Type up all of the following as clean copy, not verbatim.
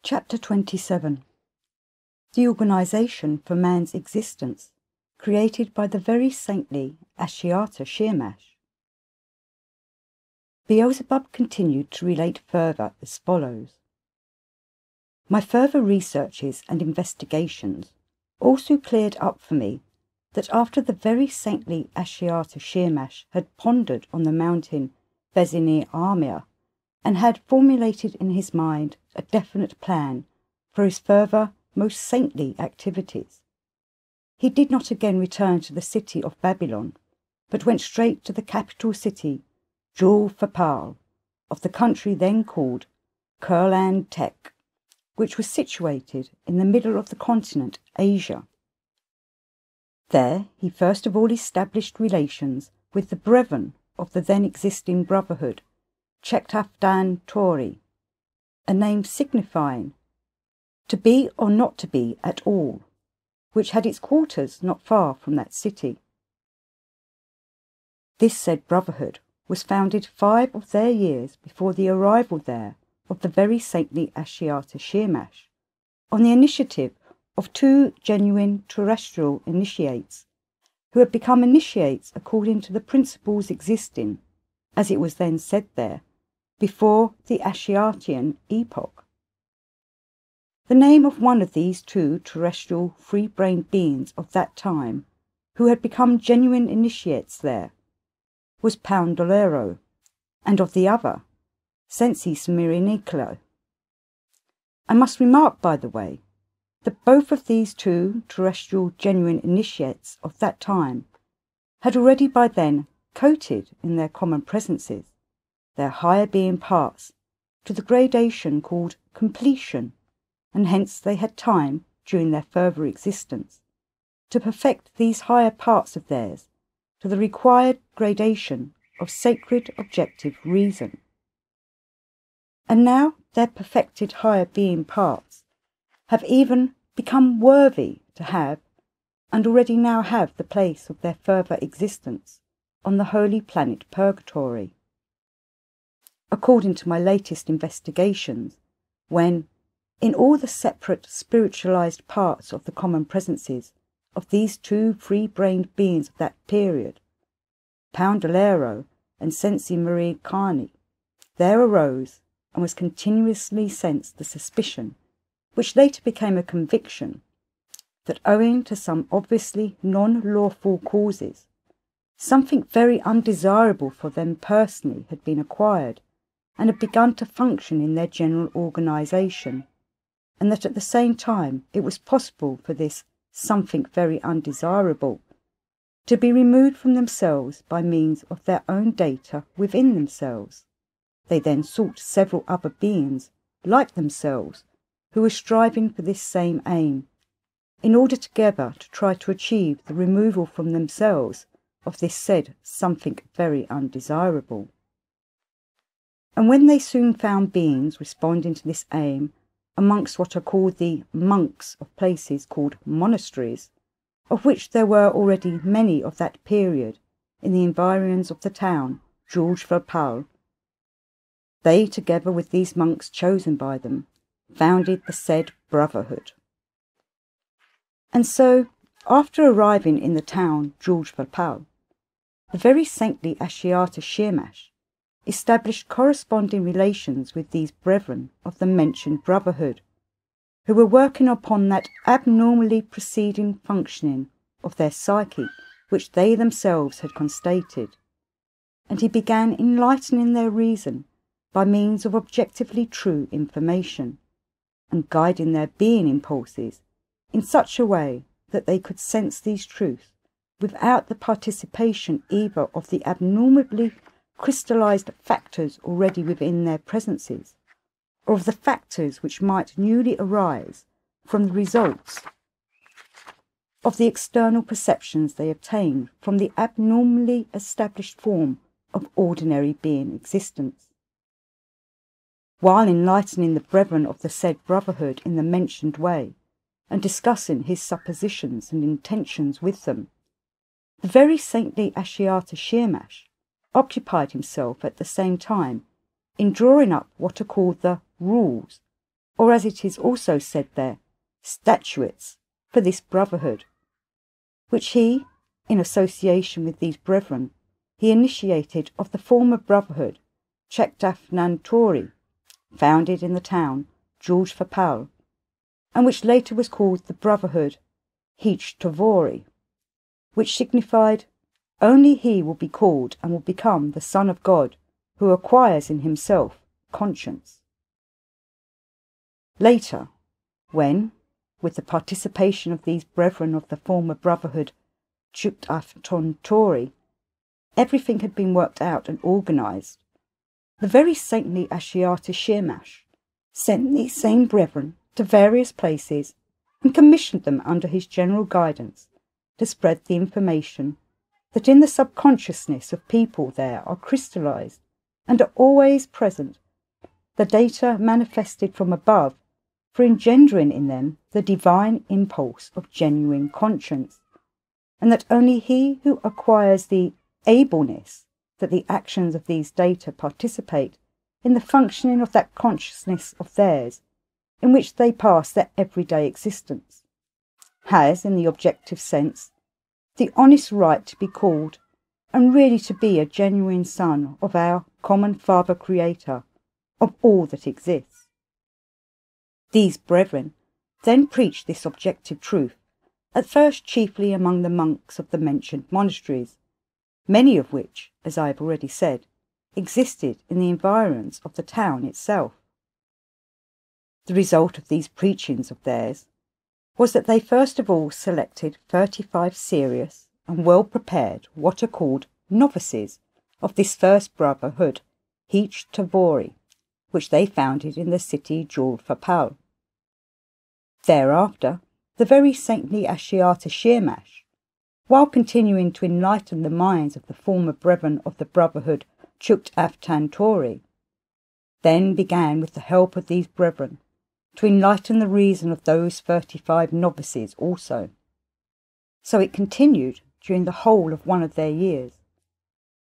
Chapter 27. The Organisation for Man's Existence, created by the Very Saintly Ashiata Shiemash. Beelzebub continued to relate further as follows. My further researches and investigations also cleared up for me that after the Very Saintly Ashiata Shiemash had pondered on the mountain Very Saintly and had formulated in his mind a definite plan for his further most saintly activities, he did not again return to the city of Babylon, but went straight to the capital city, Gurdjieff, of the country then called Tek, which was situated in the middle of the continent Asia. There he first of all established relations with the brethren of the then existing brotherhood, Tori, a name signifying to be or not to be at all, which had its quarters not far from that city. This said brotherhood was founded 5 of their years before the arrival there of the Very Saintly Ashiata Shiemash, on the initiative of 2 genuine terrestrial initiates, who had become initiates according to the principles existing, as it was then said there, before the Ashiatian epoch. The name of one of these 2 terrestrial free-brained beings of that time, who had become genuine initiates there, was Pandolero, and of the other, Sensi Smiriniculo. I must remark, by the way, that both of these 2 terrestrial genuine initiates of that time had already by then coated in their common presences their higher being parts to the gradation called completion, and hence they had time, during their further existence, to perfect these higher parts of theirs to the required gradation of sacred objective reason. And now their perfected higher being parts have even become worthy to have, and already now have, the place of their further existence on the holy planet Purgatory. According to my latest investigations, when, in all the separate spiritualized parts of the common presences of these 2 free-brained beings of that period, Pandolero and Sensi Maricani, there arose and was continuously sensed the suspicion, which later became a conviction, that owing to some obviously non-lawful causes, something very undesirable for them personally had been acquired and had begun to function in their general organisation, and that at the same time it was possible for this something very undesirable to be removed from themselves by means of their own data within themselves. They then sought several other beings like themselves who were striving for this same aim, in order together to try to achieve the removal from themselves of this said something very undesirable. And when they soon found beings responding to this aim amongst what are called the monks of places called monasteries, of which there were already many of that period in the environs of the town Gurdjieff, they, together with these monks chosen by them, founded the said brotherhood. And so, after arriving in the town Gurdjieff, the Very Saintly Ashiata Shiemash established corresponding relations with these brethren of the mentioned brotherhood, who were working upon that abnormally proceeding functioning of their psyche which they themselves had constated, and he began enlightening their reason by means of objectively true information, and guiding their being impulses in such a way that they could sense these truths without the participation either of the abnormally crystallized factors already within their presences, or of the factors which might newly arise from the results of the external perceptions they obtained from the abnormally established form of ordinary being existence. While enlightening the brethren of the said brotherhood in the mentioned way, and discussing his suppositions and intentions with them, the Very Saintly Ashiata Shiemash occupied himself at the same time in drawing up what are called the rules or as it is also said there, statuettes for this brotherhood, which he, in association with these brethren, he initiated of the former brotherhood, Chekdafnantori, founded in the town George and which later was called the brotherhood Heech which signified, only he will be called and will become the Son of God, who acquires in himself conscience. Later, when, with the participation of these brethren of the former brotherhood Chukaftontori, everything had been worked out and organised, the Very Saintly Ashiata Shiemash sent these same brethren to various places and commissioned them under his general guidance to spread the information that in the subconsciousness of people there are crystallized and are always present the data manifested from above for engendering in them the divine impulse of genuine conscience, and that only he who acquires the ableness that the actions of these data participate in the functioning of that consciousness of theirs in which they pass their everyday existence, has, in the objective sense, the honest right to be called and really to be a genuine son of our common Father Creator of all that exists. These brethren then preached this objective truth, at first chiefly among the monks of the mentioned monasteries, many of which, as I have already said, existed in the environs of the town itself. The result of these preachings of theirs was that they first of all selected 35 serious and well-prepared what are called novices of this first brotherhood, Heech Tavori, which they founded in the city Jolfapal. Thereafter, the Very Saintly Ashiata Shiemash, while continuing to enlighten the minds of the former brethren of the brotherhood Chukaftantori, then began with the help of these brethren to enlighten the reason of those 35 novices also. So it continued during the whole of one of their years,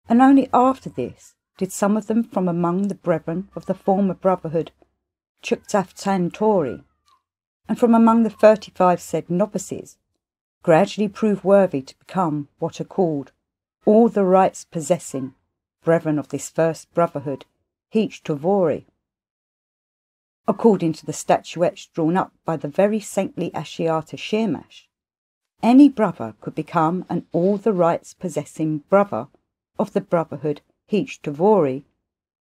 and only after this did some of them from among the brethren of the former brotherhood Chukaftantori, and from among the 35 said novices, gradually prove worthy to become what are called all the rights possessing brethren of this first brotherhood, Heech Tavori. According to the statuettes drawn up by the Very Saintly Ashiata Shiemash, any brother could become an all the rights possessing brother of the brotherhood Heech Tavori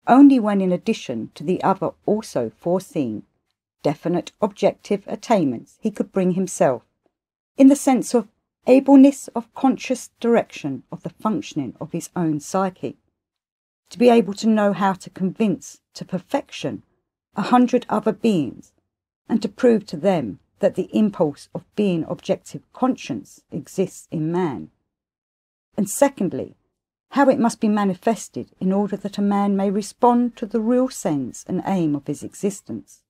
only when, in addition to the other also foreseen definite objective attainments, he could bring himself, in the sense of ableness of conscious direction of the functioning of his own psyche, to be able to know how to convince to perfection 100 other beings, and to prove to them that the impulse of being objective conscience exists in man. And secondly, how it must be manifested in order that a man may respond to the real sense and aim of his existence.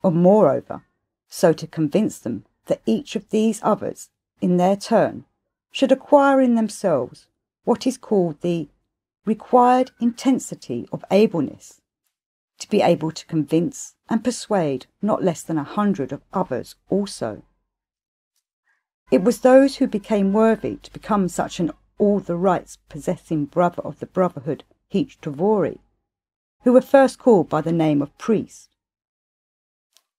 Or moreover, so to convince them that each of these others, in their turn, should acquire in themselves what is called the required intensity of ableness, to be able to convince and persuade not less than 100 of others also. It was those who became worthy to become such an all the rights possessing brother of the brotherhood Heech Tavori, who were first called by the name of priest.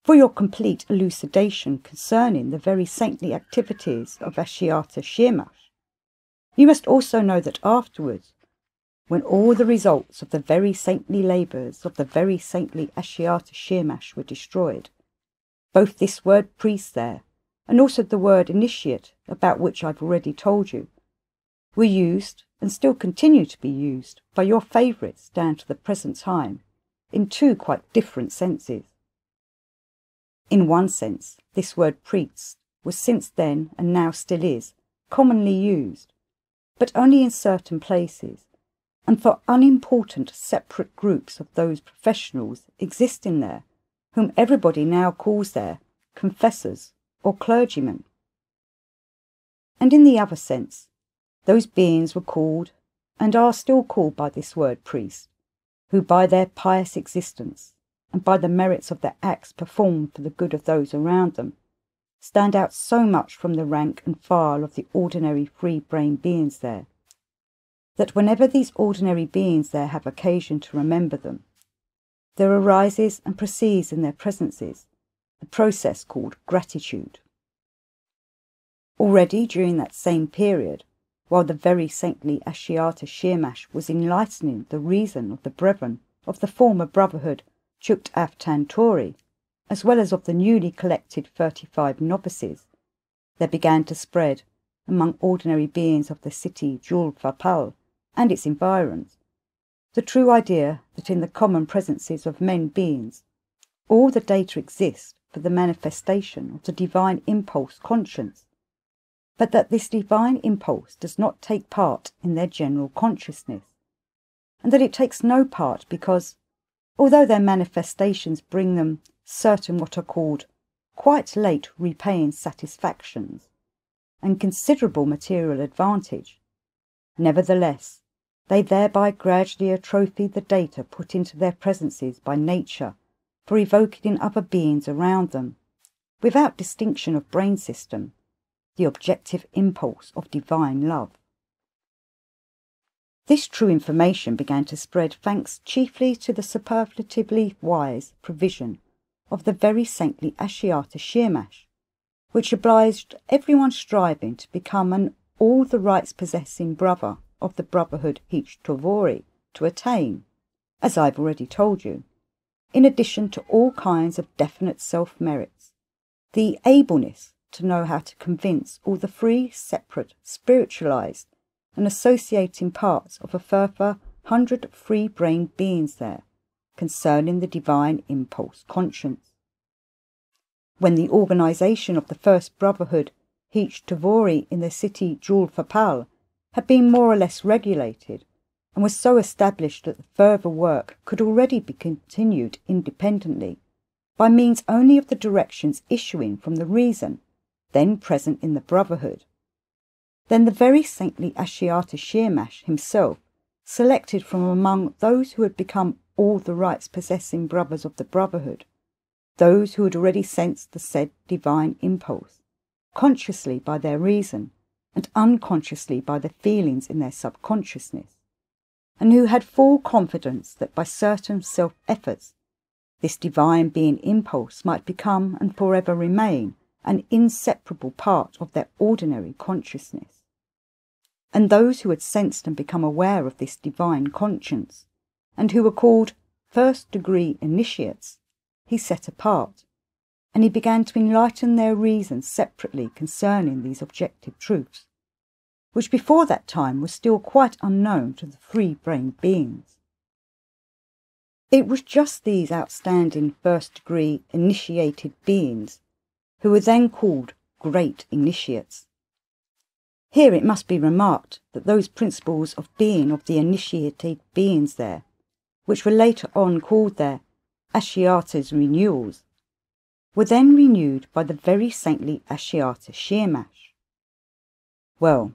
For your complete elucidation concerning the very saintly activities of Ashiata Shiemash, you must also know that afterwards, when all the results of the very saintly labours of the very saintly Ashiata Shiemash were destroyed, both this word priest there, and also the word initiate, about which I've already told you, were used, and still continue to be used, by your favourites down to the present time, in two quite different senses. In one sense, this word priest was since then, and now still is, commonly used, but only in certain places, and for unimportant separate groups of those professionals existing there, whom everybody now calls their confessors or clergymen. And in the other sense, those beings were called, and are still called by this word priest, who by their pious existence, and by the merits of their acts performed for the good of those around them, stand out so much from the rank and file of the ordinary free-brained beings there, that whenever these ordinary beings there have occasion to remember them, there arises and proceeds in their presences the process called gratitude. Already during that same period, while the Very Saintly Ashiata Shiemash was enlightening the reason of the brethren of the former brotherhood Gurdjieff Tantori, as well as of the newly collected 35 novices, there began to spread, among ordinary beings of the city Julfapal and its environs, the true idea that in the common presences of men beings, all the data exist for the manifestation of the divine impulse conscience, but that this divine impulse does not take part in their general consciousness, and that it takes no part because, although their manifestations bring them certain what are called quite late repaying satisfactions and considerable material advantage, nevertheless they thereby gradually atrophy the data put into their presences by nature for evoking in other beings around them, without distinction of brain system, the objective impulse of divine love. This true information began to spread thanks chiefly to the superlatively wise provision of the Very Saintly Ashiata Shiemash, which obliged everyone striving to become an all the rights possessing brother of the brotherhood Heech Tovori to attain, as I've already told you, in addition to all kinds of definite self-merits, the ableness to know how to convince all the free, separate, spiritualized and associating parts of a further 100 free-brained beings there concerning the divine impulse conscience. When the organization of the first brotherhood Heech Tovori in the city Julfapal had been more or less regulated and was so established that the further work could already be continued independently by means only of the directions issuing from the reason then present in the brotherhood, then the Very Saintly Ashiata Shiemash himself selected from among those who had become all the rights possessing brothers of the brotherhood, those who had already sensed the said divine impulse, consciously by their reason and unconsciously by the feelings in their subconsciousness, and who had full confidence that by certain self-efforts this divine being impulse might become and forever remain an inseparable part of their ordinary consciousness. And those who had sensed and become aware of this divine conscience, and who were called first-degree initiates, he set apart, and he began to enlighten their reason separately concerning these objective truths, which before that time were still quite unknown to the free-brained beings. It was just these outstanding first-degree initiated beings who were then called great initiates. Here it must be remarked that those principles of being of the initiated beings there, which were later on called their Ashiata's renewals, were then renewed by the Very Saintly Ashiata Shiemash. Well,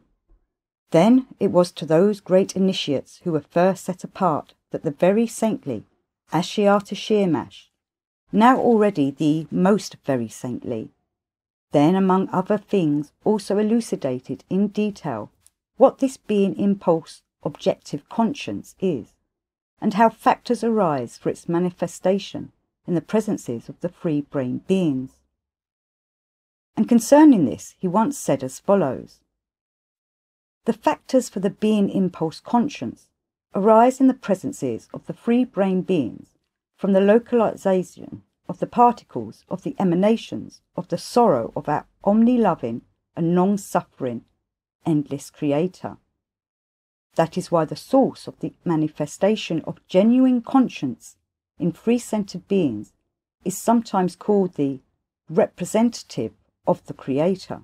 then it was to those great initiates who were first set apart that the Very Saintly Ashiata Shiemash, now already the most very saintly, then among other things also elucidated in detail what this being impulse objective conscience is, and how factors arise for its manifestation in the presences of the free-brained beings. And concerning this he once said as follows: the factors for the being impulse conscience arise in the presences of the free-brained beings from the localization of the particles of the emanations of the sorrow of our omni-loving and long-suffering, endless Creator. That is why the source of the manifestation of genuine conscience in free-centered beings is sometimes called the representative of the Creator.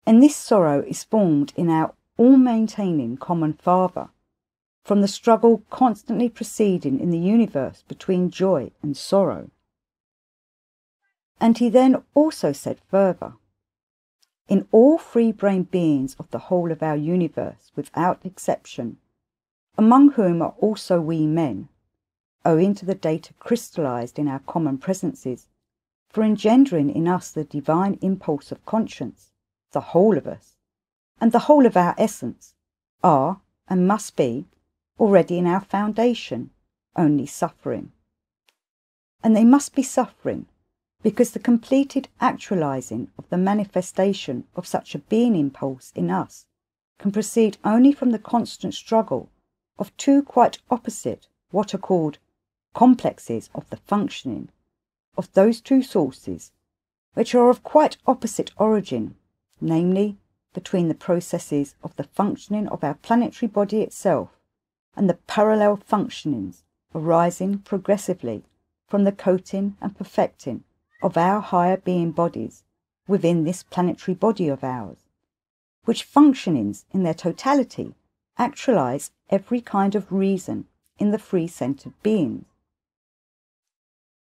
And this sorrow is formed in our all-maintaining common Father, from the struggle constantly proceeding in the universe between joy and sorrow. And he then also said further, in all free-brained beings of the whole of our universe, without exception, among whom are also we men, owing to the data crystallized in our common presences, for engendering in us the divine impulse of conscience, the whole of us, and the whole of our essence, are, and must be, already in our foundation, only suffering. And they must be suffering, because the completed actualizing of the manifestation of such a being impulse in us can proceed only from the constant struggle of two quite opposite, what are called complexes of the functioning, of those two sources, which are of quite opposite origin, namely, between the processes of the functioning of our planetary body itself and the parallel functionings arising progressively from the coating and perfecting of our higher being bodies within this planetary body of ours, which functionings in their totality actualize every kind of reason in the free-centered beings.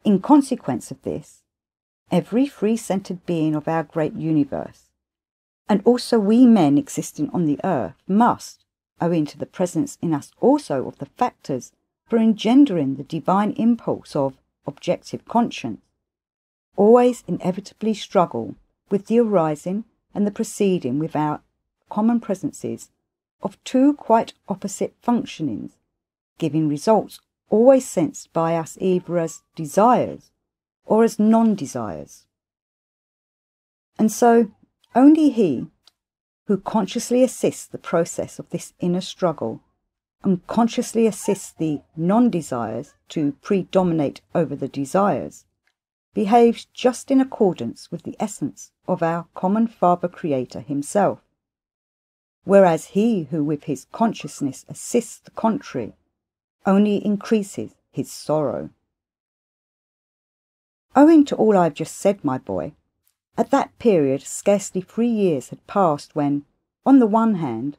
In consequence of this, every free-centered being of our great universe, and also we men existing on the earth, must, owing to the presence in us also of the factors for engendering the divine impulse of objective conscience, always inevitably struggle with the arising and the proceeding with our common presences of two quite opposite functionings, giving results always sensed by us either as desires or as non-desires. And so only he who consciously assists the process of this inner struggle and consciously assists the non-desires to predominate over the desires behaves just in accordance with the essence of our common Father Creator himself, whereas he who with his consciousness assists the contrary only increases his sorrow. Owing to all I've just said, my boy, at that period scarcely 3 years had passed when, on the one hand,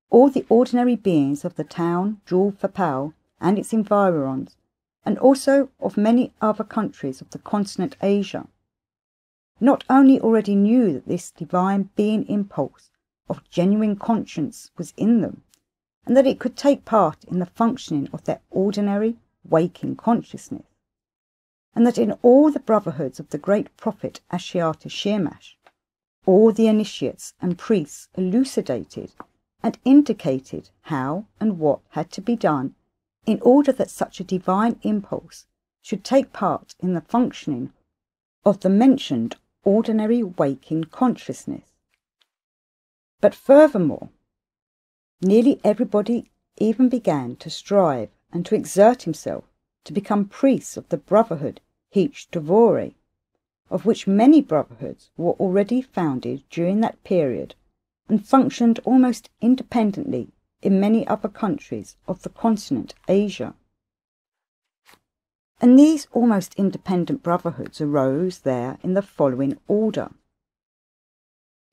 all the ordinary beings of the town Jul-Fapau and its environs, and also of many other countries of the continent Asia, not only already knew that this divine being impulse of genuine conscience was in them, and that it could take part in the functioning of their ordinary waking consciousness, and that in all the brotherhoods of the great prophet Ashiata Shiemash, all the initiates and priests elucidated and indicated how and what had to be done in order that such a divine impulse should take part in the functioning of the mentioned ordinary waking consciousness. But furthermore, nearly everybody even began to strive and to exert himself to become priests of the brotherhood Heech Devori, of which many brotherhoods were already founded during that period and functioned almost independently in many other countries of the continent Asia. And these almost independent brotherhoods arose there in the following order.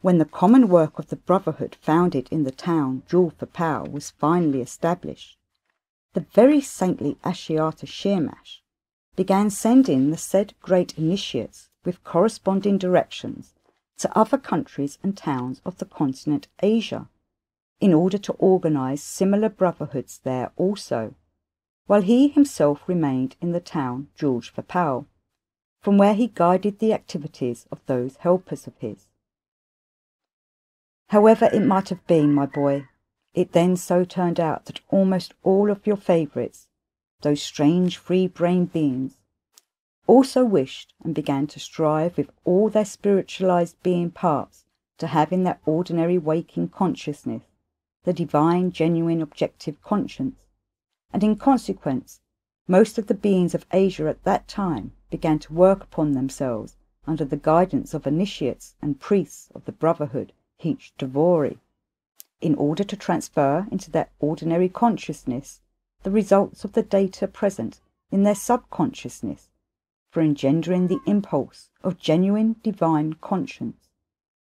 When the common work of the brotherhood founded in the town Jul-Fapau was finally established, the Very Saintly Ashiata Shiemash began sending the said great initiates with corresponding directions to other countries and towns of the continent Asia, in order to organize similar brotherhoods there also, while he himself remained in the town Jul-Fapau, from where he guided the activities of those helpers of his. However it might have been, my boy, it then so turned out that almost all of your favourites, those strange free-brained beings, also wished and began to strive with all their spiritualized being parts to have in their ordinary waking consciousness the divine genuine objective conscience, and in consequence most of the beings of Asia at that time began to work upon themselves under the guidance of initiates and priests of the brotherhood Heech Devori, in order to transfer into their ordinary consciousness the results of the data present in their subconsciousness for engendering the impulse of genuine divine conscience,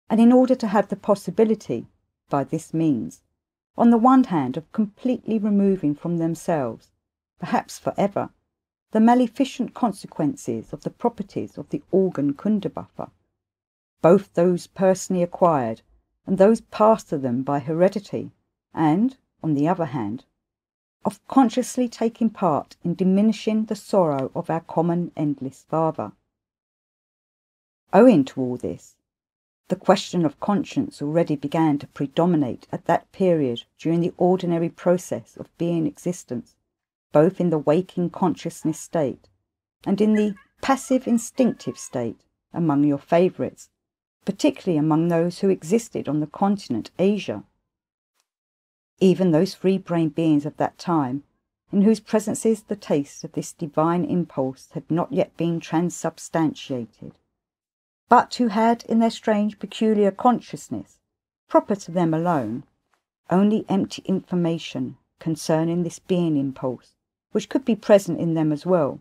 and in order to have the possibility, by this means, on the one hand of completely removing from themselves, perhaps forever, the maleficent consequences of the properties of the organ Kundabuffer, both those personally acquired and those passed to them by heredity, and, on the other hand, of consciously taking part in diminishing the sorrow of our common endless Father. Owing to all this, the question of conscience already began to predominate at that period during the ordinary process of being existence, both in the waking consciousness state and in the passive instinctive state among your favourites, particularly among those who existed on the continent Asia. Even those free-brained beings of that time, in whose presences the taste of this divine impulse had not yet been transubstantiated, but who had in their strange peculiar consciousness, proper to them alone, only empty information concerning this being impulse, which could be present in them as well,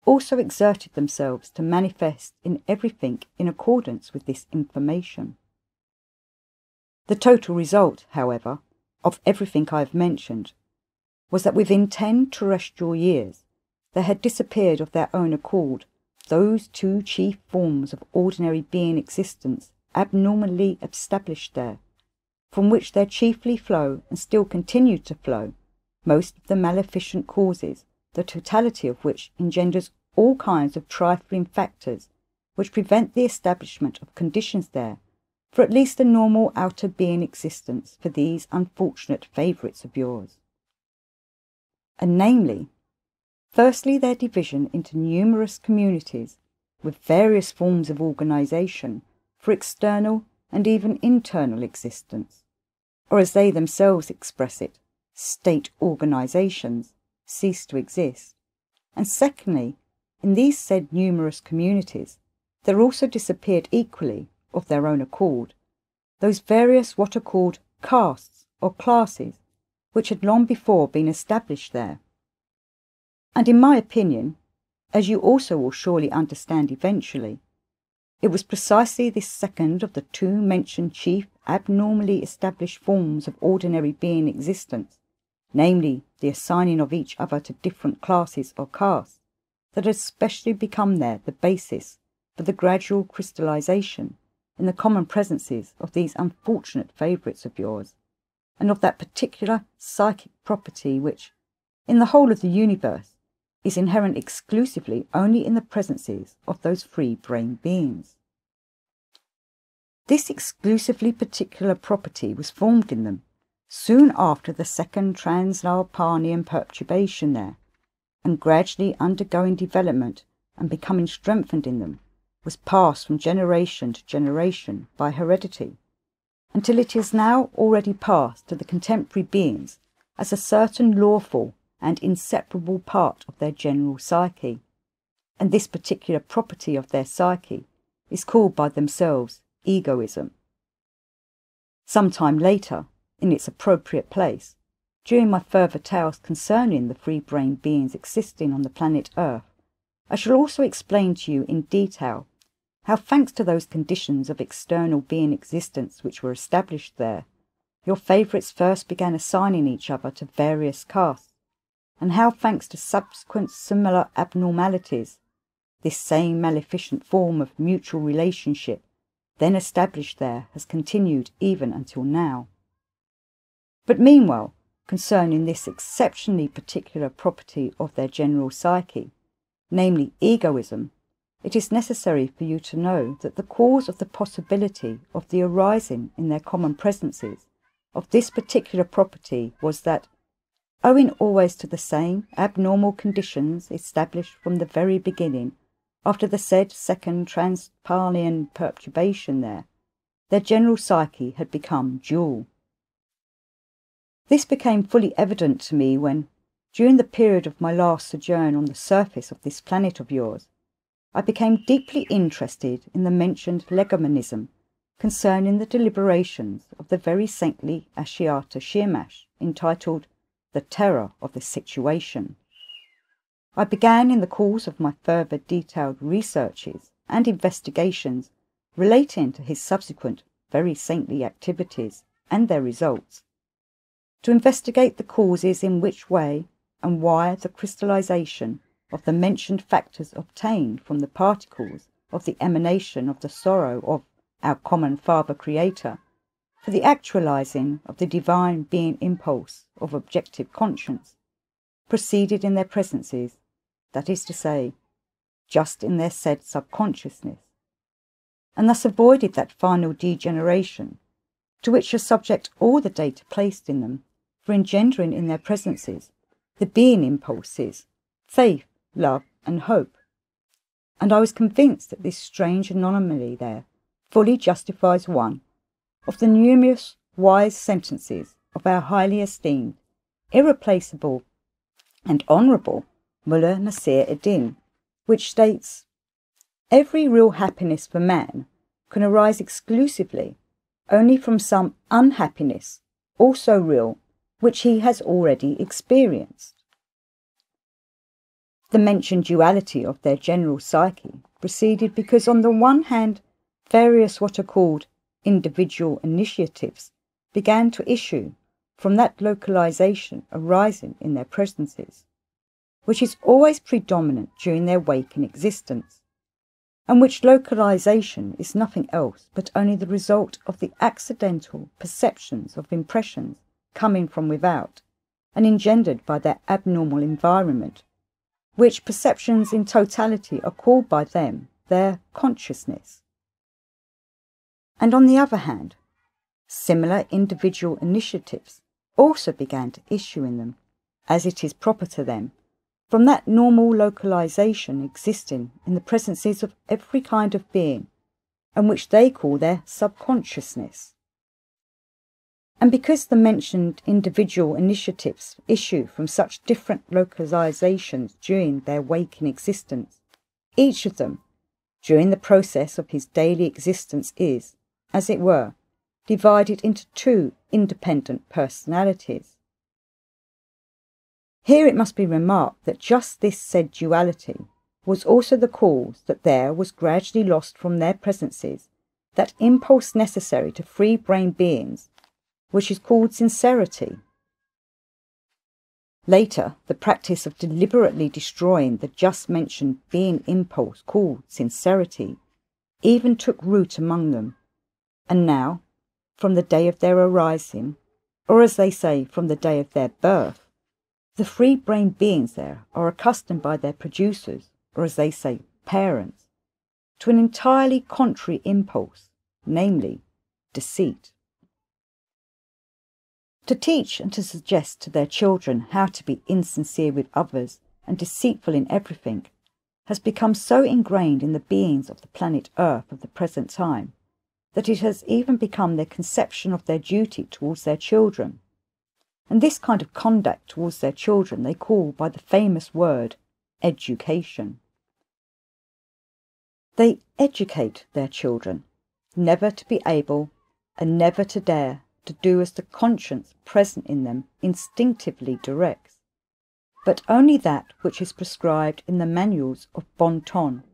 also exerted themselves to manifest in everything in accordance with this information. The total result, however, of everything I have mentioned, was that within 10 terrestrial years there had disappeared of their own accord those two chief forms of ordinary being existence abnormally established there, from which there chiefly flow, and still continue to flow, most of the maleficent causes, the totality of which engenders all kinds of trifling factors which prevent the establishment of conditions there for at least a normal outer being existence for these unfortunate favourites of yours. And namely, firstly, their division into numerous communities with various forms of organisation for external and even internal existence, or as they themselves express it, state organisations, cease to exist. And secondly, in these said numerous communities, there also disappeared equally, of their own accord, those various what are called castes or classes, which had long before been established there. And in my opinion, as you also will surely understand eventually, it was precisely this second of the two mentioned chief abnormally established forms of ordinary being existence, namely the assigning of each other to different classes or castes, that had specially become there the basis for the gradual crystallization in the common presences of these unfortunate favourites of yours, and of that particular psychic property which, in the whole of the universe, is inherent exclusively only in the presences of those free-brained beings. This exclusively particular property was formed in them soon after the second Transnarpanian perturbation there, and gradually undergoing development and becoming strengthened in them, was passed from generation to generation by heredity, until it is now already passed to the contemporary beings as a certain lawful and inseparable part of their general psyche, and this particular property of their psyche is called by themselves egoism. Some time later, in its appropriate place, during my further tales concerning the free-brained beings existing on the planet Earth, I shall also explain to you in detail how, thanks to those conditions of external being existence which were established there, your favourites first began assigning each other to various castes, and how, thanks to subsequent similar abnormalities, this same maleficent form of mutual relationship then established there has continued even until now. But meanwhile, concerning this exceptionally particular property of their general psyche, namely egoism, it is necessary for you to know that the cause of the possibility of the arising in their common presences of this particular property was that, owing always to the same abnormal conditions established from the very beginning after the said second Transnarpanian perturbation there, their general psyche had become dual. This became fully evident to me when, during the period of my last sojourn on the surface of this planet of yours, I became deeply interested in the mentioned legomanism concerning the deliberations of the Very Saintly Ashiata Shiemash, entitled The Terror of the Situation. I began in the course of my further detailed researches and investigations relating to his subsequent very saintly activities and their results, to investigate the causes in which way and why the crystallization of the mentioned factors obtained from the particles of the emanation of the sorrow of our common Father Creator for the actualizing of the divine being impulse of objective conscience proceeded in their presences, that is to say, just in their said subconsciousness, and thus avoided that final degeneration to which are subject all the data placed in them for engendering in their presences the being impulses, faith, love and hope. And I was convinced that this strange anomaly there fully justifies one of the numerous wise sentences of our highly esteemed, irreplaceable and honourable Mullah Nasir Eddin, which states, "Every real happiness for man can arise exclusively only from some unhappiness, also real, which he has already experienced." The mentioned duality of their general psyche proceeded because on the one hand, various what are called individual initiatives began to issue from that localization arising in their presences, which is always predominant during their waking existence, and which localization is nothing else but only the result of the accidental perceptions of impressions coming from without and engendered by their abnormal environment, which perceptions in totality are called by them their consciousness. And on the other hand, similar individual initiatives also began to issue in them, as it is proper to them, from that normal localization existing in the presences of every kind of being, and which they call their subconsciousness. And because the mentioned individual initiatives issue from such different localizations during their waking existence, each of them, during the process of his daily existence, is, as it were, divided into two independent personalities. Here it must be remarked that just this said duality was also the cause that there was gradually lost from their presences that impulse necessary to free brain beings, which is called sincerity. Later, the practice of deliberately destroying the just mentioned being impulse called sincerity even took root among them, and now, from the day of their arising, or as they say, from the day of their birth, the free brain beings there are accustomed by their producers, or as they say, parents, to an entirely contrary impulse, namely, deceit. To teach and to suggest to their children how to be insincere with others and deceitful in everything has become so ingrained in the beings of the planet Earth of the present time that it has even become their conception of their duty towards their children. And this kind of conduct towards their children they call by the famous word education. They educate their children, never to be able and never to dare to do as the conscience present in them instinctively directs, but only that which is prescribed in the manuals of bon ton,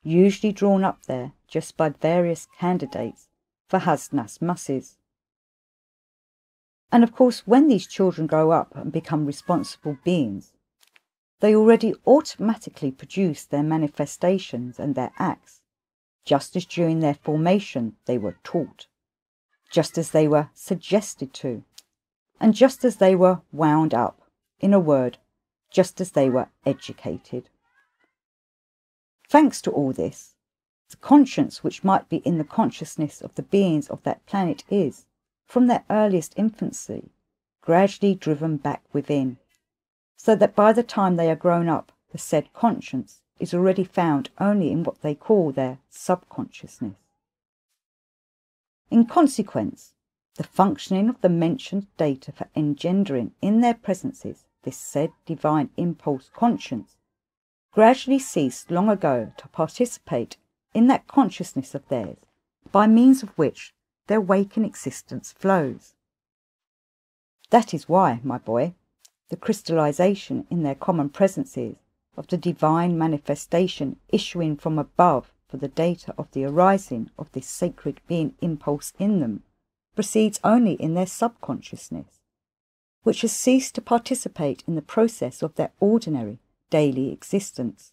usually drawn up there just by various candidates for Hasnas Masses. And of course, when these children grow up and become responsible beings, they already automatically produce their manifestations and their acts, just as during their formation they were taught, just as they were suggested to, and just as they were wound up, in a word, just as they were educated. Thanks to all this, the conscience which might be in the consciousness of the beings of that planet is, from their earliest infancy, gradually driven back within, so that by the time they are grown up, the said conscience is already found only in what they call their subconsciousness. In consequence, the functioning of the mentioned data for engendering in their presences this said divine impulse conscience gradually ceased long ago to participate in that consciousness of theirs, by means of which their waking existence flows. That is why, my boy, the crystallization in their common presences of the divine manifestation issuing from above for the data of the arising of this sacred being impulse in them proceeds only in their subconsciousness, which has ceased to participate in the process of their ordinary daily existence.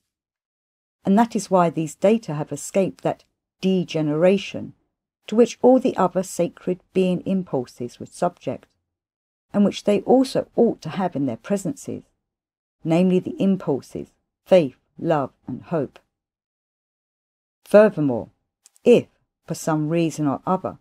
And that is why these data have escaped that degeneration to which all the other sacred being impulses were subject, and which they also ought to have in their presences, namely the impulses, faith, love, and hope. Furthermore, if, for some reason or other,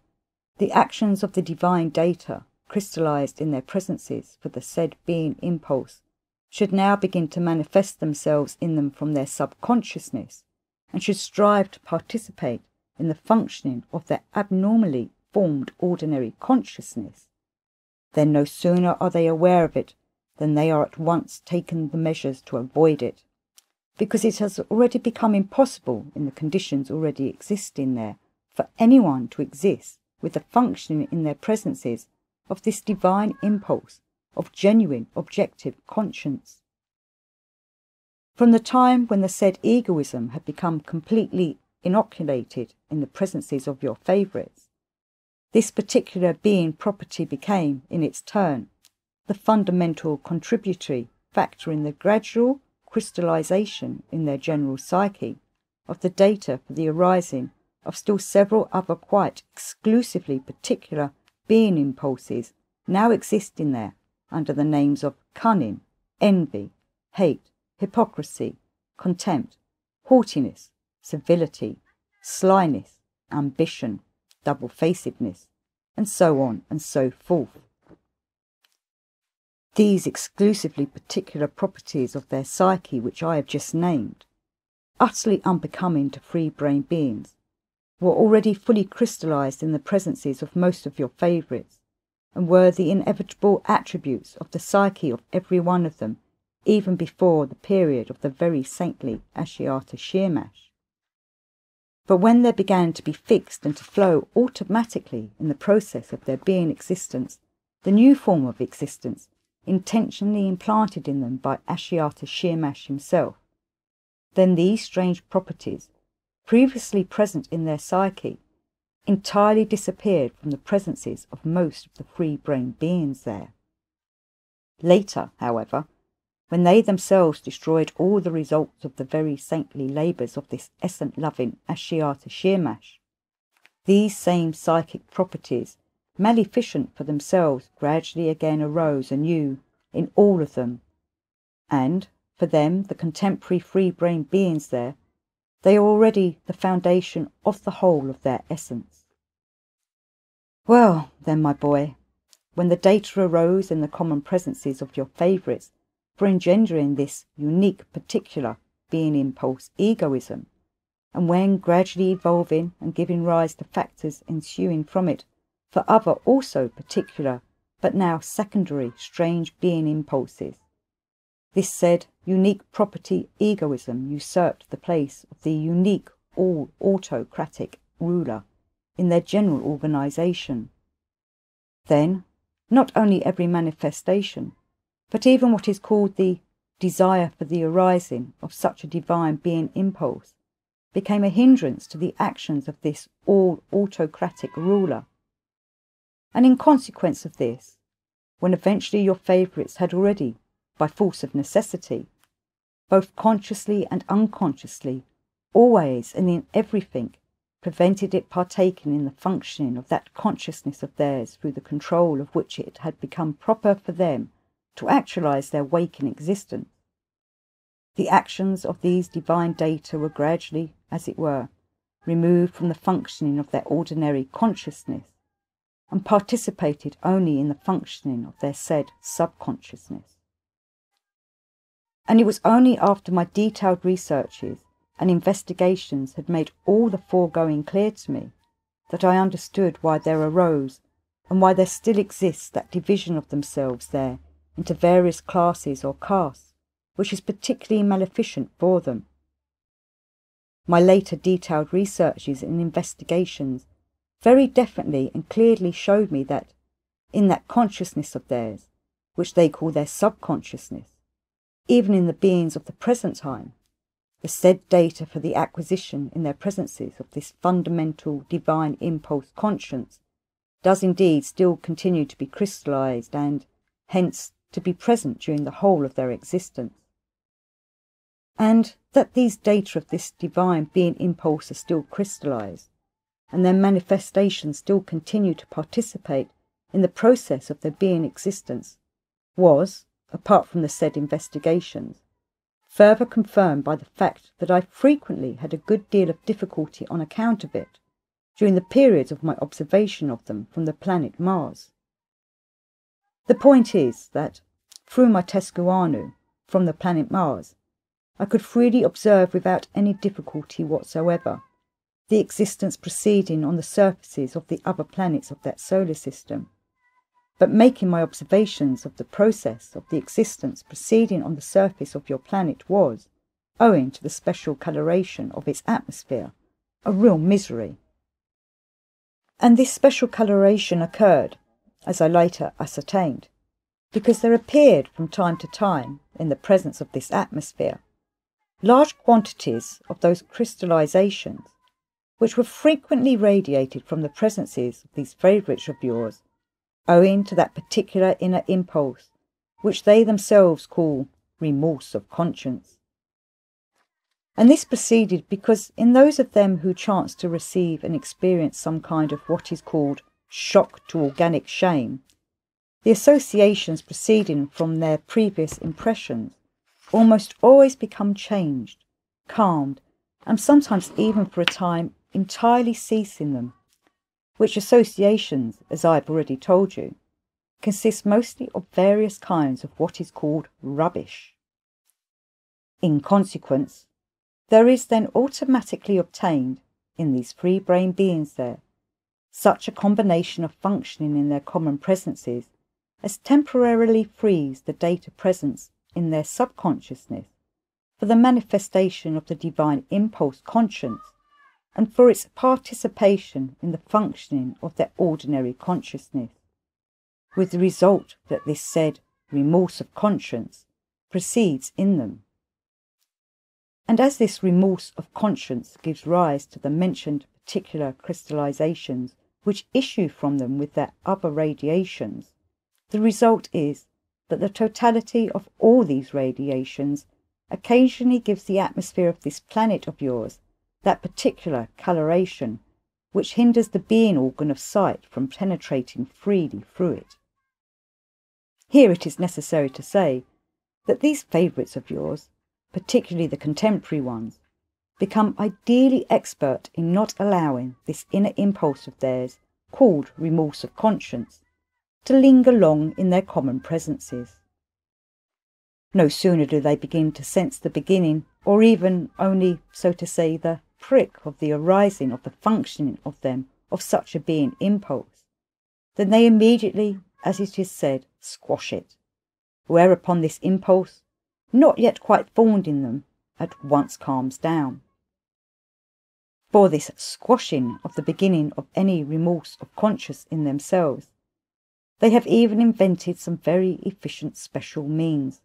the actions of the divine data, crystallized in their presences for the said being impulse, should now begin to manifest themselves in them from their subconsciousness, and should strive to participate in the functioning of their abnormally formed ordinary consciousness, then no sooner are they aware of it than they are at once taken the measures to avoid it, because it has already become impossible in the conditions already existing there for anyone to exist with the functioning in their presences of this divine impulse of genuine objective conscience. From the time when the said egoism had become completely inoculated in the presences of your favourites, this particular being property became, in its turn, the fundamental contributory factor in the gradual crystallization in their general psyche of the data for the arising of still several other quite exclusively particular being impulses now existing there under the names of cunning, envy, hate, hypocrisy, contempt, haughtiness, civility, slyness, ambition, double-facedness, and so on and so forth. These exclusively particular properties of their psyche which I have just named, utterly unbecoming to free-brain beings, were already fully crystallized in the presences of most of your favourites, and were the inevitable attributes of the psyche of every one of them, even before the period of the Very Saintly Ashiata Shiemash. But when they began to be fixed and to flow automatically in the process of their being existence, the new form of existence, intentionally implanted in them by Ashiata Shiemash himself, then these strange properties, previously present in their psyche, entirely disappeared from the presences of most of the free-brain beings there. Later, however, when they themselves destroyed all the results of the very saintly labours of this essence-loving Ashiata Shiemash, these same psychic properties, maleficent for themselves, gradually again arose anew in all of them, and, for them, the contemporary free-brain beings there, they are already the foundation of the whole of their essence. Well, then, my boy, when the data arose in the common presences of your favourites for engendering this unique particular being impulse egoism, and when gradually evolving and giving rise to factors ensuing from it for other also particular but now secondary strange being impulses, this said unique property egoism usurped the place of the unique all-autocratic ruler in their general organisation. Then, not only every manifestation, but even what is called the desire for the arising of such a divine being impulse became a hindrance to the actions of this all-autocratic ruler. And in consequence of this, when eventually your favourites had already, by force of necessity, both consciously and unconsciously, always and in everything, prevented it partaking in the functioning of that consciousness of theirs through the control of which it had become proper for them to actualize their waking existence, the actions of these divine data were gradually, as it were, removed from the functioning of their ordinary consciousness, and participated only in the functioning of their said subconsciousness. And it was only after my detailed researches and investigations had made all the foregoing clear to me that I understood why there arose, and why there still exists, that division of themselves there into various classes or castes, which is particularly maleficent for them. My later detailed researches and investigations very definitely and clearly showed me that, in that consciousness of theirs, which they call their subconsciousness, even in the beings of the present time, the said data for the acquisition in their presences of this fundamental divine impulse conscience does indeed still continue to be crystallized and, hence, to be present during the whole of their existence. And that these data of this divine being impulse are still crystallized, and their manifestations still continue to participate in the process of their being existence, was, apart from the said investigations, further confirmed by the fact that I frequently had a good deal of difficulty on account of it during the periods of my observation of them from the planet Mars. The point is that, through my tescuano from the planet Mars, I could freely observe without any difficulty whatsoever the existence proceeding on the surfaces of the other planets of that solar system, but making my observations of the process of the existence proceeding on the surface of your planet was, owing to the special coloration of its atmosphere, a real misery. And this special coloration occurred, as I later ascertained, because there appeared from time to time, in the presence of this atmosphere, large quantities of those crystallizations which were frequently radiated from the presences of these favourites of yours, owing to that particular inner impulse which they themselves call remorse of conscience. And this proceeded because in those of them who chanced to receive and experience some kind of what is called shock to organic shame, the associations proceeding from their previous impressions almost always become changed, calmed, and sometimes even for a time entirely cease in them, which associations, as I have already told you, consist mostly of various kinds of what is called rubbish. In consequence, there is then automatically obtained, in these free-brain beings there, such a combination of functioning in their common presences as temporarily frees the data presence in their subconsciousness for the manifestation of the divine impulse conscience and for its participation in the functioning of their ordinary consciousness, with the result that this said remorse of conscience proceeds in them. And as this remorse of conscience gives rise to the mentioned particular crystallizations which issue from them with their other radiations, the result is that the totality of all these radiations occasionally gives the atmosphere of this planet of yours that particular coloration which hinders the being organ of sight from penetrating freely through it. Here it is necessary to say that these favourites of yours, particularly the contemporary ones, become ideally expert in not allowing this inner impulse of theirs, called remorse of conscience, to linger long in their common presences. No sooner do they begin to sense the beginning, or even only, so to say, the prick of the arising of the functioning of them of such a being impulse, then they immediately, as it is said, squash it, whereupon this impulse, not yet quite formed in them, at once calms down. For this squashing of the beginning of any remorse of conscience in themselves, they have even invented some very efficient special means,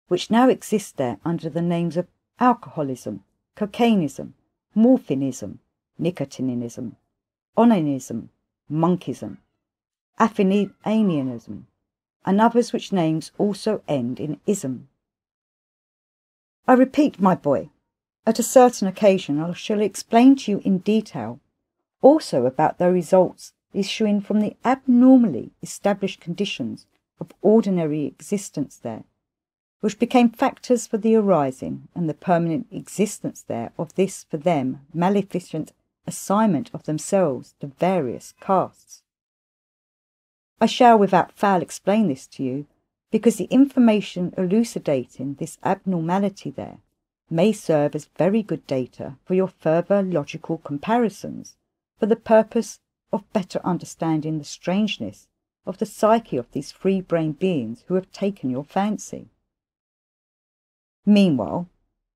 which now exist there under the names of alcoholism, cocainism, morphinism, nicotinism, onanism, monkism, athenianism, and others which names also end in ism. I repeat, my boy, at a certain occasion I shall explain to you in detail also about the results issuing from the abnormally established conditions of ordinary existence there, which became factors for the arising and the permanent existence there of this, for them, maleficent assignment of themselves to various castes. I shall without fail explain this to you, because the information elucidating this abnormality there may serve as very good data for your further logical comparisons, for the purpose of better understanding the strangeness of the psyche of these free-brained beings who have taken your fancy. Meanwhile,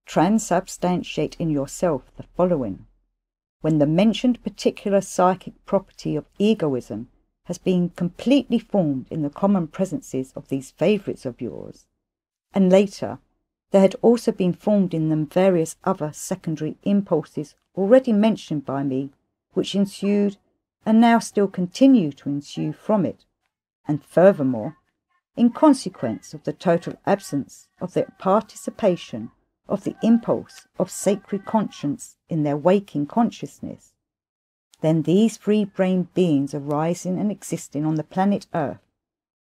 transubstantiate in yourself the following. When the mentioned particular psychic property of egoism has been completely formed in the common presences of these favourites of yours, and later there had also been formed in them various other secondary impulses already mentioned by me, which ensued and now still continue to ensue from it, and furthermore, in consequence of the total absence of the participation of the impulse of sacred conscience in their waking consciousness, then these free-brained beings arising and existing on the planet Earth,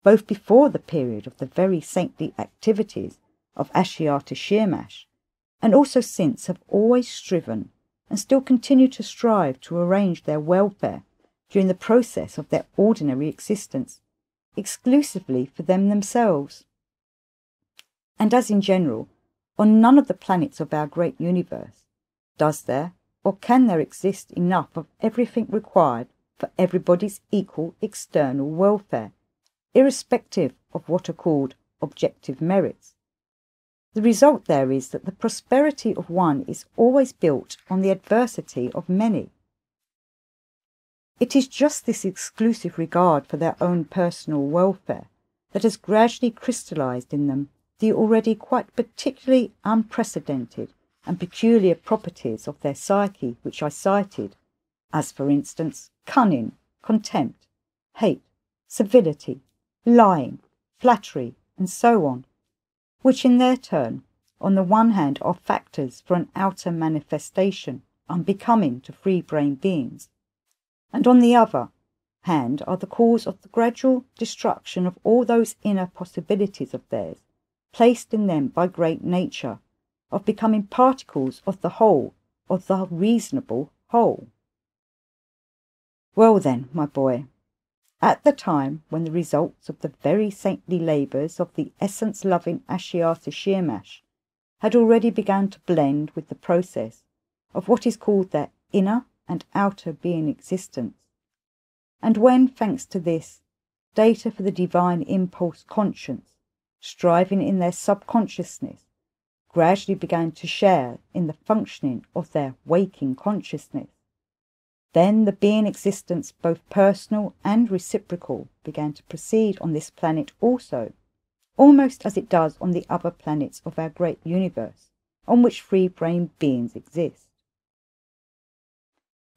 both before the period of the very saintly activities of Ashiata Shiemash, and also since, have always striven and still continue to strive to arrange their welfare during the process of their ordinary existence, exclusively for them themselves. And as in general, on none of the planets of our great universe does there or can there exist enough of everything required for everybody's equal external welfare, irrespective of what are called objective merits. The result there is that the prosperity of one is always built on the adversity of many. It is just this exclusive regard for their own personal welfare that has gradually crystallized in them the already quite particularly unprecedented and peculiar properties of their psyche which I cited, as for instance cunning, contempt, hate, civility, lying, flattery, and so on, which in their turn, on the one hand, are factors for an outer manifestation unbecoming to free-brained beings, and on the other hand are the cause of the gradual destruction of all those inner possibilities of theirs, placed in them by great nature, of becoming particles of the whole, of the reasonable whole. Well then, my boy, at the time when the results of the very saintly labours of the essence-loving Ashiata Shiemash had already begun to blend with the process of what is called their inner and outer being existence, and when, thanks to this, data for the divine impulse conscience, striving in their subconsciousness, gradually began to share in the functioning of their waking consciousness, then the being existence, both personal and reciprocal, began to proceed on this planet also, almost as it does on the other planets of our great universe, on which free-brained beings exist.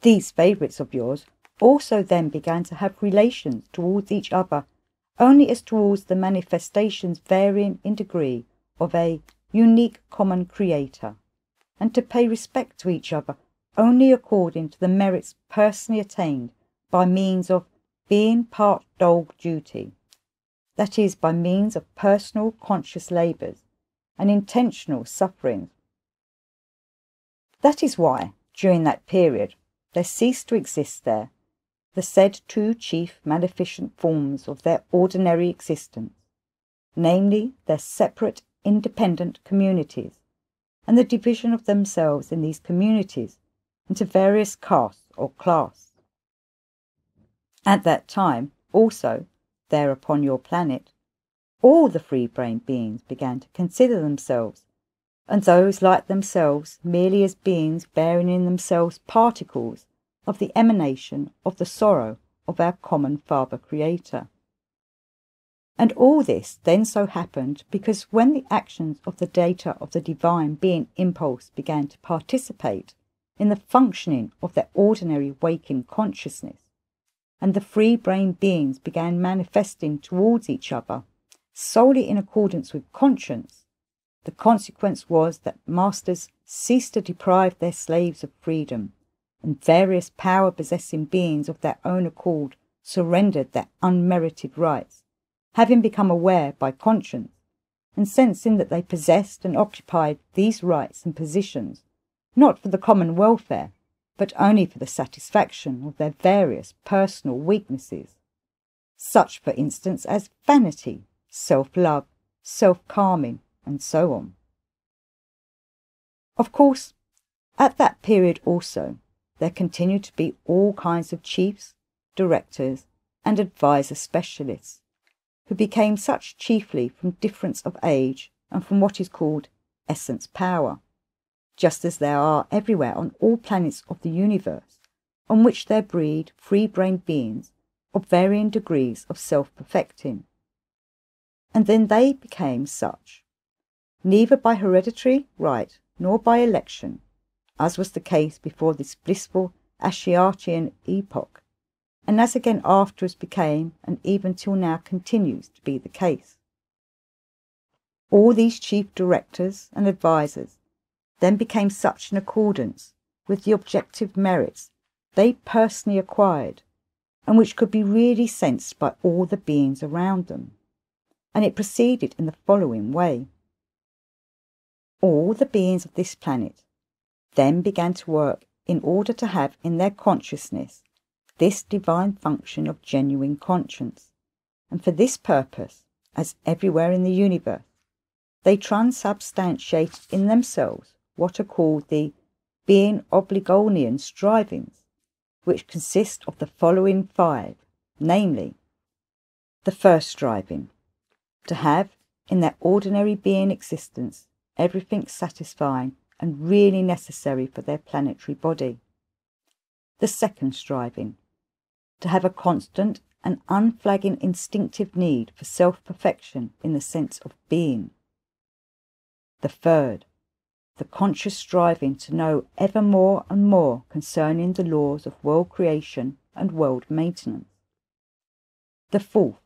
These favourites of yours also then began to have relations towards each other only as towards the manifestations varying in degree of a unique common creator, and to pay respect to each other only according to the merits personally attained by means of being part dog duty, that is, by means of personal conscious labours and intentional sufferings. That is why, during that period, there ceased to exist there the said two chief maleficent forms of their ordinary existence, namely their separate independent communities, and the division of themselves in these communities into various castes or class. At that time, also, there upon your planet, all the free-brained beings began to consider themselves, and those like themselves, merely as beings bearing in themselves particles of the emanation of the sorrow of our common Father Creator. And all this then so happened because when the actions of the data of the divine being impulse began to participate in the functioning of their ordinary waking consciousness, and the free-brained beings began manifesting towards each other solely in accordance with conscience, the consequence was that masters ceased to deprive their slaves of freedom, and various power-possessing beings of their own accord surrendered their unmerited rights, having become aware by conscience, and sensing that they possessed and occupied these rights and positions, not for the common welfare, but only for the satisfaction of their various personal weaknesses, such, for instance, as vanity, self-love, self-calming, and so on. Of course, at that period also, there continued to be all kinds of chiefs, directors, and advisor specialists, who became such chiefly from difference of age and from what is called essence power, just as there are everywhere on all planets of the universe, on which there breed free-brained beings of varying degrees of self-perfecting. And then they became such, neither by hereditary right nor by election, as was the case before this blissful Ashiatian epoch, and as again afterwards became, and even till now continues to be the case. All these chief directors and advisers then became such in accordance with the objective merits they personally acquired, and which could be really sensed by all the beings around them. and it proceeded in the following way. All the beings of this planet then began to work in order to have in their consciousness this divine function of genuine conscience, and for this purpose, as everywhere in the universe, they transubstantiate in themselves what are called the being obligonian strivings, which consist of the following 5, namely, the first striving, to have in their ordinary being existence everything satisfying and really necessary for their planetary body. The second striving, to have a constant and unflagging instinctive need for self-perfection in the sense of being. The third, the conscious striving to know ever more and more concerning the laws of world creation and world maintenance. The fourth,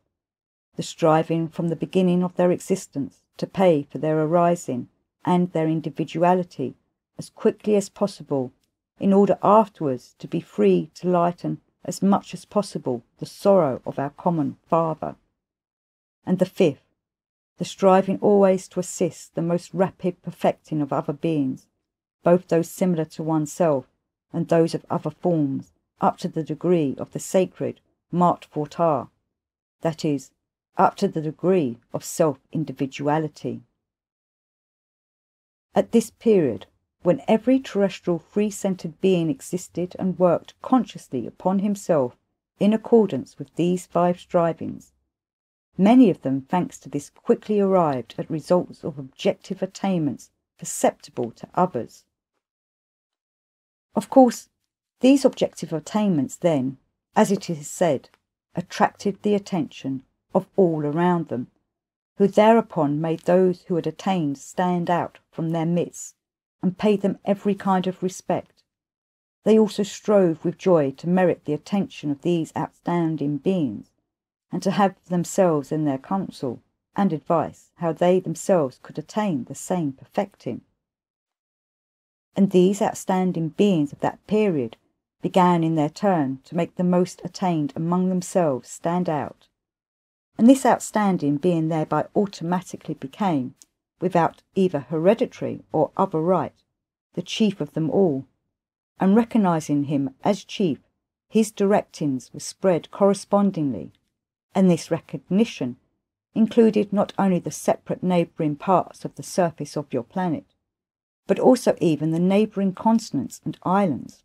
the striving from the beginning of their existence to pay for their arising and their individuality as quickly as possible, in order afterwards to be free to lighten as much as possible the sorrow of our common Father. And the fifth, the striving always to assist the most rapid perfecting of other beings, both those similar to oneself and those of other forms, up to the degree of the sacred Mat Vortar, that is, up to the degree of self-individuality. At this period, when every terrestrial free-centered being existed and worked consciously upon himself in accordance with these 5 strivings, many of them, thanks to this, quickly arrived at results of objective attainments perceptible to others. Of course, these objective attainments then, as it is said, attracted the attention of all around them, who thereupon made those who had attained stand out from their midst and paid them every kind of respect. They also strove with joy to merit the attention of these outstanding beings, and to have themselves in their counsel and advice how they themselves could attain the same perfecting. And these outstanding beings of that period began in their turn to make the most attained among themselves stand out, and this outstanding being thereby automatically became, without either hereditary or other right, the chief of them all, and recognizing him as chief, his directings were spread correspondingly, and this recognition included not only the separate neighbouring parts of the surface of your planet, but also even the neighbouring continents and islands.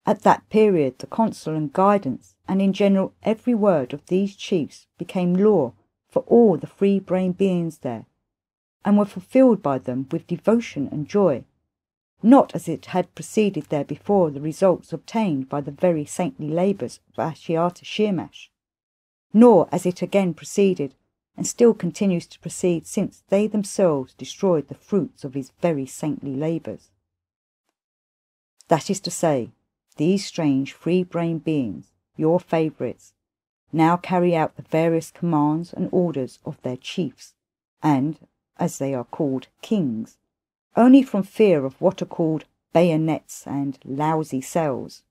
At that period the counsel and guidance, and in general every word of these chiefs, became law for all the free-brain beings there, and were fulfilled by them with devotion and joy, not as it had proceeded there before the results obtained by the very saintly labours of Ashiata Shiemash, nor as it again proceeded and still continues to proceed since they themselves destroyed the fruits of his very saintly labours. That is to say, these strange free-brain beings, your favourites, now carry out the various commands and orders of their chiefs, and, as they are called, kings, only from fear of what are called bayonets and lousy cells,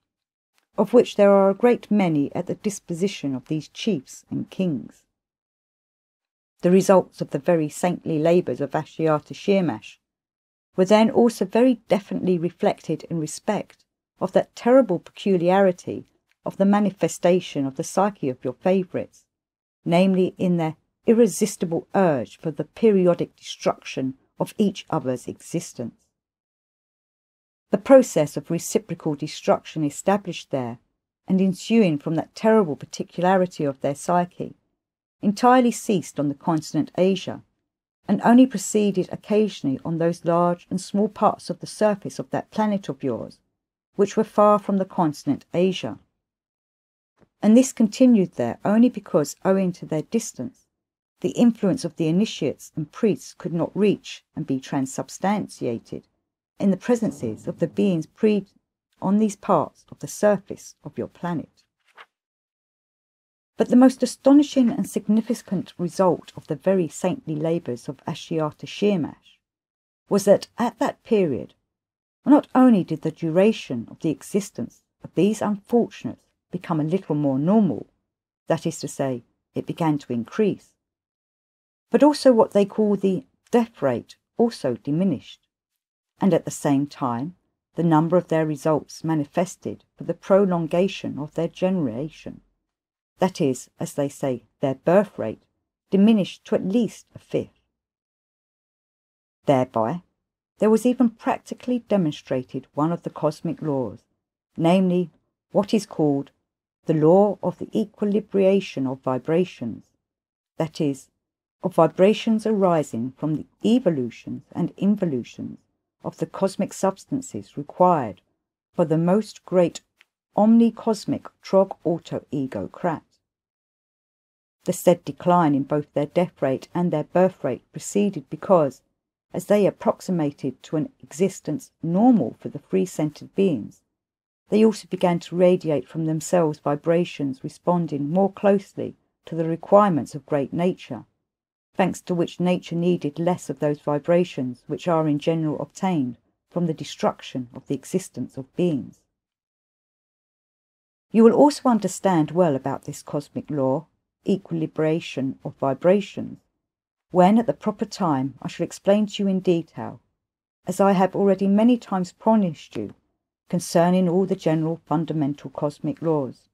of which there are a great many at the disposition of these chiefs and kings. The results of the very saintly labours of Ashiata Shiemash were then also very definitely reflected in respect of that terrible peculiarity of the manifestation of the psyche of your favourites, namely in their irresistible urge for the periodic destruction of each other's existence. The process of reciprocal destruction established there, and ensuing from that terrible particularity of their psyche, entirely ceased on the continent Asia, and only proceeded occasionally on those large and small parts of the surface of that planet of yours, which were far from the continent Asia. And this continued there only because, owing to their distance, the influence of the initiates and priests could not reach and be transubstantiated in the presences of the beings on these parts of the surface of your planet. But the most astonishing and significant result of the very saintly labours of Ashiata Shiemash was that at that period, not only did the duration of the existence of these unfortunates become a little more normal, that is to say, it began to increase, But also what they call the death rate also diminished, and at the same time the number of their results manifested for the prolongation of their generation, that is, as they say, their birth rate, diminished to at least a fifth. Thereby, there was even practically demonstrated one of the cosmic laws, namely what is called the law of the equilibration of vibrations, that is, of vibrations arising from the evolutions and involutions of the cosmic substances required for the most great omni-cosmic trog-auto-ego-crat. The said decline in both their death rate and their birth rate proceeded because, as they approximated to an existence normal for the free-centered beings, they also began to radiate from themselves vibrations responding more closely to the requirements of great nature, thanks to which nature needed less of those vibrations which are in general obtained from the destruction of the existence of beings. You will also understand well about this cosmic law, equilibration of vibrations, when at the proper time I shall explain to you in detail, as I have already many times promised you, concerning all the general fundamental cosmic laws.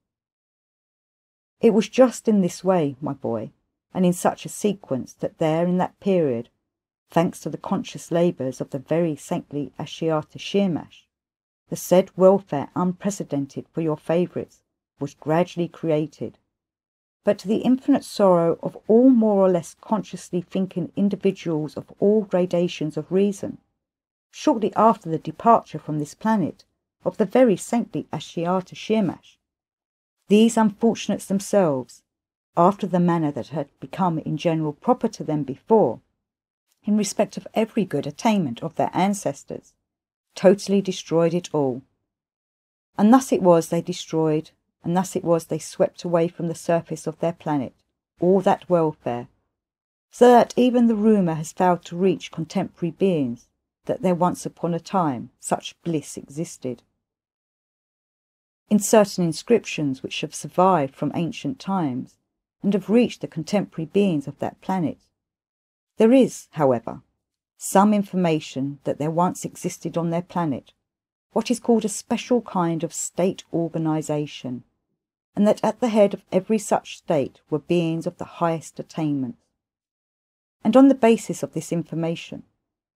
It was just in this way, my boy, and in such a sequence that there in that period, thanks to the conscious labours of the Very Saintly Ashiata Shiemash, the said welfare unprecedented for your favourites was gradually created, but to the infinite sorrow of all more or less consciously thinking individuals of all gradations of reason, shortly after the departure from this planet of the Very Saintly Ashiata Shiemash, these unfortunates themselves, after the manner that had become in general proper to them before, in respect of every good attainment of their ancestors, totally destroyed it all. And thus it was they destroyed, and thus it was they swept away from the surface of their planet all that welfare, so that even the rumour has failed to reach contemporary beings that there once upon a time such bliss existed. In certain inscriptions which have survived from ancient times, and have reached the contemporary beings of that planet, there is, however, some information that there once existed on their planet what is called a special kind of state organisation, and that at the head of every such state were beings of the highest attainments. And on the basis of this information,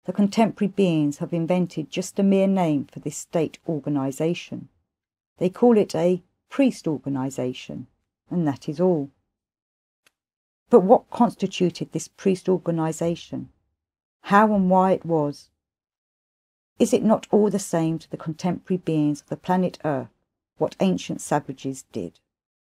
the contemporary beings have invented just a mere name for this state organisation. They call it a priest organisation, and that is all. But what constituted this priest organisation? How and why it was? Is it not all the same to the contemporary beings of the planet Earth what ancient savages did?